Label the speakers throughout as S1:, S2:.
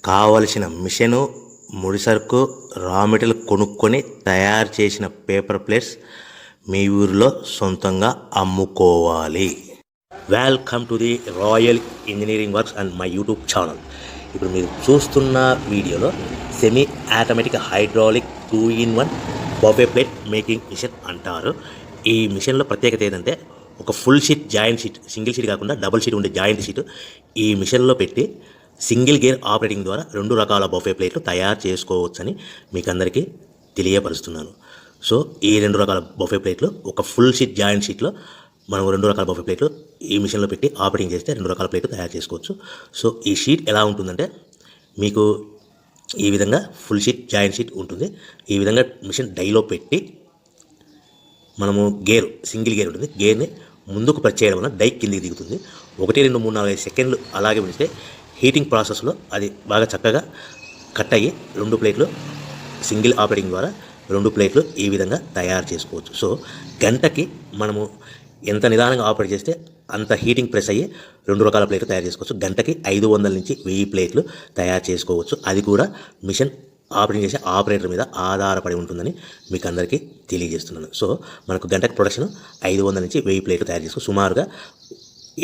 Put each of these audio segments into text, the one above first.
S1: కావలసిన మిషను, ముడిసరుకు, raw material కొనుక్కొని తయారు చేసిన పేపర్ ప్లేట్స్ మీ ఊరిలో సొంతంగా అమ్ముకోవాలి. Welcome to the Royal Engineering Works and my YouTube channel. ఇప్పుడు మీరు చూస్తున్న వీడియోలో semi automatic hydraulic 2-in-1 buffet plate making machine అంటారు. ఈ మిషన్లో ప్రత్యేకత ఏంటంటే ఒక full sheet joint sheet, single sheet కాకుండా డబుల్ షీట్ ఉండే జాయింట్ షీట్ ఈ మిషన్లో పెట్టి సింగిల్ గేర్ ఆపరేటింగ్ ద్వారా 2 రకాల బఫే ప్లేట్లు తయారు చేసుకోవచ్చని మీకు అందరికీ తెలియపరుస్తున్నాను. సో ఈ 2 రకాల బఫే ప్లేట్లు ఒక ఫుల్ షీట్ జాయింట్ షీట్లో మనం 2 రకాల బఫే ప్లేట్లు ఈ మిషన్లో పెట్టి ఆపరేటింగ్ చేస్తే 2 రకాల ప్లేట్లు తయారు చేసుకోవచ్చు. సో ఈ షీట్ ఎలా ఉంటుందంటే మీకు ఈ విధంగా ఫుల్ షీట్ జాయింట్ షీట్ ఉంటుంది. ఈ విధంగా మిషన్ డైలో పెట్టి మనము సింగిల్ గేర్ ఉంటుంది. గేర్ని ముందుకు ప్రెస్ చేయడం వల్ల డై కిందికి దిగుతుంది. 1, 2, 3, 4, 5 సెకండ్లు అలాగే ఉంచితే హీటింగ్ ప్రాసెస్లో అది బాగా చక్కగా కట్ అయ్యి 2 ప్లేట్లు సింగిల్ ఆపరేటింగ్ ద్వారా 2 ప్లేట్లు ఈ విధంగా తయారు చేసుకోవచ్చు. సో గంటకి మనము ఎంత నిదానంగా ఆపరేట్ చేస్తే అంత హీటింగ్ ప్రెస్ అయ్యి 2 రకాల ప్లేట్లు తయారు చేసుకోవచ్చు. గంటకి 500 నుంచి 1000 ప్లేట్లు తయారు చేసుకోవచ్చు. అది కూడా మిషన్ ఆపరేటింగ్ చేసే ఆపరేటర్ మీద ఆధారపడి ఉంటుందని మీకు అందరికీ తెలియజేస్తున్నాను. సో మనకు గంటకి ప్రొడక్షన్ 500 నుంచి 1000 ప్లేట్లు తయారు చేసుకో సుమారుగా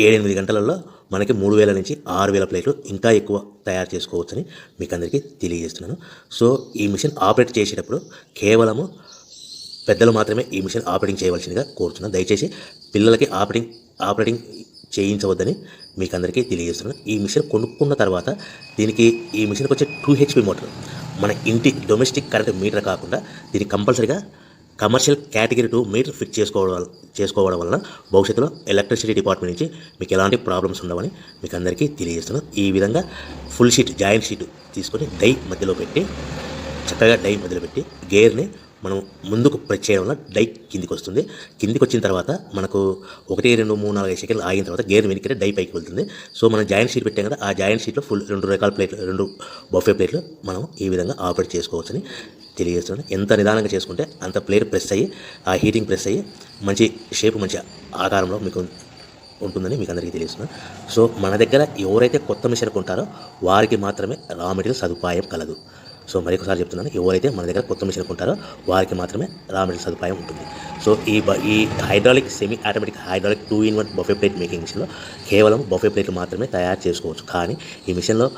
S1: 7-8 గంటలలో మనకి 3000 నుంచి 6000 ప్లేట్లు ఇంకా ఎక్కువ తయారు చేసుకోవచ్చని మీకు అందరికీ తెలియజేస్తున్నాను. సో ఈ మిషన్ ఆపరేట్ చేసేటప్పుడు కేవలము పెద్దలు మాత్రమే ఈ మిషన్ ఆపరేటింగ్ చేయవలసిందిగా కోరుతున్నాను. దయచేసి పిల్లలకి ఆపరేటింగ్ చేయించవద్దని మీకు అందరికీ తెలియజేస్తున్నాను. ఈ మిషన్ కొనుక్కున్న తర్వాత ఈ మిషన్కి వచ్చే 2 HP మోటార్ మన ఇంటి డొమెస్టిక్ కరెంట్ మీటర్ కాకుండా దీనికి కంపల్సరీగా కమర్షియల్ కేటగిరీ 2 మీటర్ ఫిట్ చేసుకోవడం వలన భవిష్యత్తులో ఎలక్ట్రిసిటీ డిపార్ట్మెంట్ నుంచి మీకు ఎలాంటి ప్రాబ్లమ్స్ ఉండవని మీకు అందరికీ తెలియజేస్తున్నాను. ఈ విధంగా ఫుల్ షీట్ జాయింట్ షీట్ తీసుకొని డై మధ్యలో పెట్టి గేర్ని మనం ముందుకు ప్రెస్ చేయడం వల్ల డై కిందికి వస్తుంది. కిందికి వచ్చిన తర్వాత మనకు 1, 2, 3, 4, 5 సెకండ్లు ఆగిన తర్వాత గేర్ వెనక్కి డై పైకి వెళ్తుంది. సో మనం జాయింట్ షీట్ పెట్టాం కదా, ఆ జాయింట్ షీట్లో ఫుల్ 2 రకాల ప్లేట్లు 2 బఫే ప్లేట్లు మనం ఈ విధంగా ఆపరేట్ చేసుకోవచ్చని తెలియజేస్తున్నాను. ఎంత నిదానంగా చేసుకుంటే అంత ప్లేట్ ప్రెస్ అయ్యి ఆ హీటింగ్ ప్రెస్ అయ్యి మంచి షేప్ మంచి ఆకారంలో మీకు ఉంటుందని మీకు అందరికీ తెలియజేస్తున్నాను. సో మన దగ్గర ఎవరైతే కొత్త మిషన్ కొంటారో వారికి మాత్రమే రా మెటీరియల్ సదుపాయం కలదు. సో మరొకసారి చెప్తున్నాను, ఎవరైతే మన దగ్గర కొత్త మిషన్ కొంటారో వారికి మాత్రమే రా మెటీరియల్ సదుపాయం ఉంటుంది. సో ఈ hydraulic semi automatic hydraulic 2-in-1 buffet plate making మిషన్లో కేవలం బఫే ప్లేట్లు మాత్రమే తయారు చేసుకోవచ్చు. కానీ ఈ మిషన్లో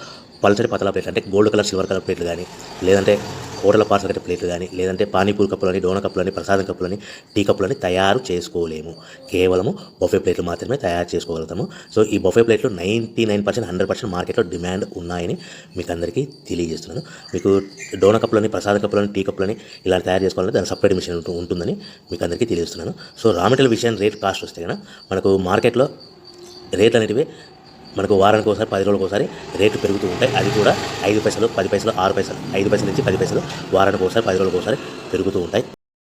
S1: పల్చడి పతలా ప్లేట్లు అంటే గోల్డ్ కలర్, సిల్వర్ కలర్ ప్లేట్లు కానీ, లేదంటే హోటల్ పార్సల్ కట్టే ప్లేట్లు కానీ, లేదంటే పానీపూరి కప్పులని, డోనా కప్పులని, ప్రసాదం కప్పులని, టీ కప్పులని తయారు చేసుకోలేము. కేవలము బఫే ప్లేట్లు మాత్రమే తయారు చేసుకోగలుగుతాము. సో ఈ బఫే ప్లేట్లు 99%, 100% మార్కెట్లో డిమాండ్ ఉన్నాయని మీకు అందరికీ తెలియజేస్తున్నాను. మీకు డోనా కప్పులని, ప్రసాదం కప్పులని, టీ కప్పులని ఇలా తయారు చేసుకోవాలంటే దాని సపరేట్ మిషన్ ఉంటుందని మీకు అందరికీ తెలియజేస్తున్నాను. సో రా మెటీరియల్ విషయం రేట్ కాస్ట్ వస్తే కనుక మనకు మార్కెట్లో రేట్లు అనేటివి మనకు వారానికి ఒకసారి 10 రోజులకు ఒకసారి రేట్లు పెరుగుతూ ఉంటాయి. అది కూడా 5 పైసలు, 10 పైసలు, 6 పైసలు, 5 పైసల నుంచి 10 పైసలు వారానికి ఒకసారి 10 రోజులకు ఒకసారి పెరుగుతూ ఉంటాయి.